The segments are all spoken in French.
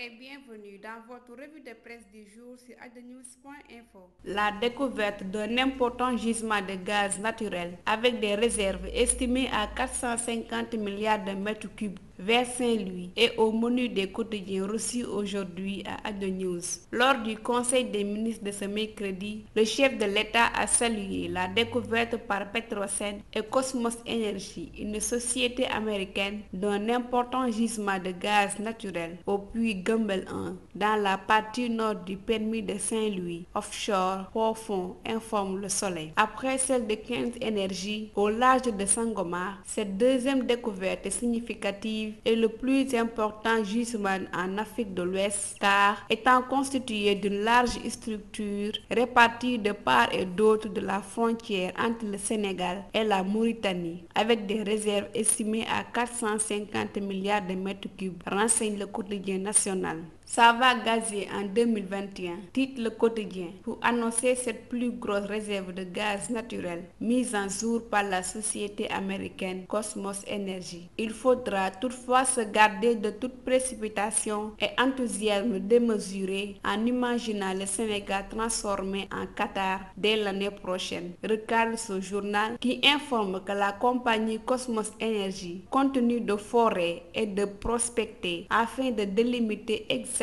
et bienvenue dans votre revue de presse du jour sur adenews.info. La découverte d'un important gisement de gaz naturel avec des réserves estimées à 450 milliards de mètres cubes vers Saint-Louis est au menu des quotidiens reçus aujourd'hui à Adenews. Lors du Conseil des ministres de ce mercredi, le chef de l'État a salué la découverte par Petrosen et Kosmos Energy, une société américaine, d'un important gisement de gaz naturel au puits Gumbel 1, dans la partie nord du permis de Saint-Louis, offshore profond, informe Le Soleil. Après celle de 15 Energy au large de Sangomar, cette deuxième découverte est significative et le plus important gisement en Afrique de l'Ouest, car étant constitué d'une large structure répartie de part et d'autre de la frontière entre le Sénégal et la Mauritanie, avec des réserves estimées à 450 milliards de mètres cubes, renseigne le quotidien national. Ça va gazer en 2021, titre le quotidien, pour annoncer cette plus grosse réserve de gaz naturel mise en jour par la société américaine Kosmos Energy. Il faudra toutefois se garder de toute précipitation et enthousiasme démesuré en imaginant le Sénégal transformé en Qatar dès l'année prochaine, recadre ce journal qui informe que la compagnie Kosmos Energy continue de forer et de prospecter afin de délimiter exactement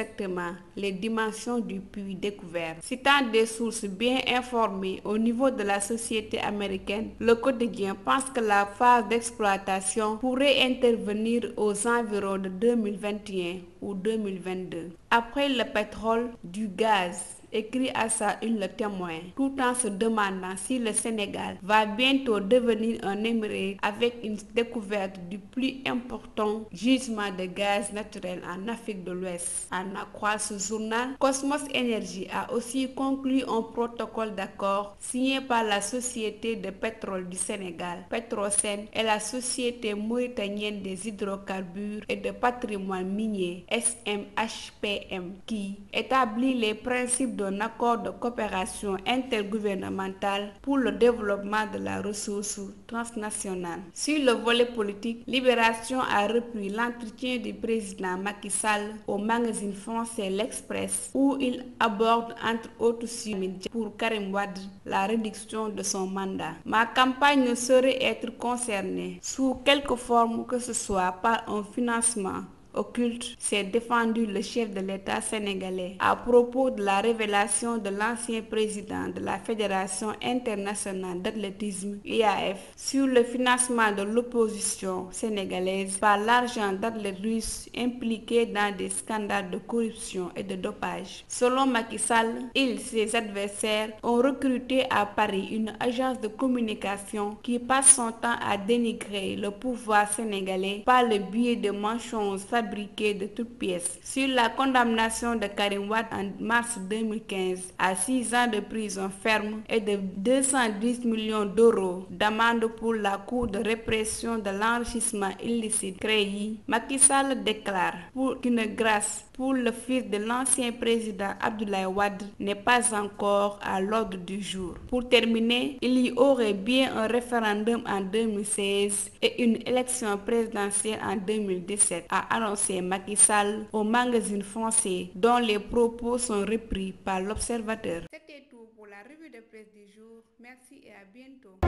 les dimensions du puits découvert. Citant des sources bien informées au niveau de la société américaine, le quotidien pense que la phase d'exploitation pourrait intervenir aux environs de 2021 ou 2022. Après le pétrole, du gaz, écrit à sa une Le Témoin, tout en se demandant si le Sénégal va bientôt devenir un émirat avec une découverte du plus important gisement de gaz naturel en Afrique de l'Ouest. En accroître ce journal, Kosmos Energy a aussi conclu un protocole d'accord signé par la Société de pétrole du Sénégal, Petrosen, et la Société mauritanienne des hydrocarbures et de patrimoine minier, SMHPM, qui établit les principes d'un accord de coopération intergouvernementale pour le développement de la ressource transnationale. Sur le volet politique, Libération a repris l'entretien du président Macky Sall au magazine français L'Express, où il aborde entre autres sujets pour Karim Wade la réduction de son mandat. Ma campagne ne saurait être concernée sous quelque forme que ce soit par un financement occulte, s'est défendu le chef de l'État sénégalais à propos de la révélation de l'ancien président de la Fédération internationale d'athlétisme (IAAF) sur le financement de l'opposition sénégalaise par l'argent d'athlètes russes impliqués dans des scandales de corruption et de dopage. Selon Macky Sall, il et ses adversaires ont recruté à Paris une agence de communication qui passe son temps à dénigrer le pouvoir sénégalais par le biais de mensonges fabriqués de toutes pièces. Sur la condamnation de Karim Wade en mars 2015 à 6 ans de prison ferme et de 210 millions d'euros d'amende pour la Cour de répression de l'enrichissement illicite CREI, Macky Sall déclare qu'une grâce pour le fils de l'ancien président Abdoulaye Wade n'est pas encore à l'ordre du jour. Pour terminer, il y aurait bien un référendum en 2016 et une élection présidentielle en 2017, a annoncé Macky Sall au magazine français dont les propos sont repris par l'Observateur. C'était tout pour la revue de presse du jour. Merci et à bientôt.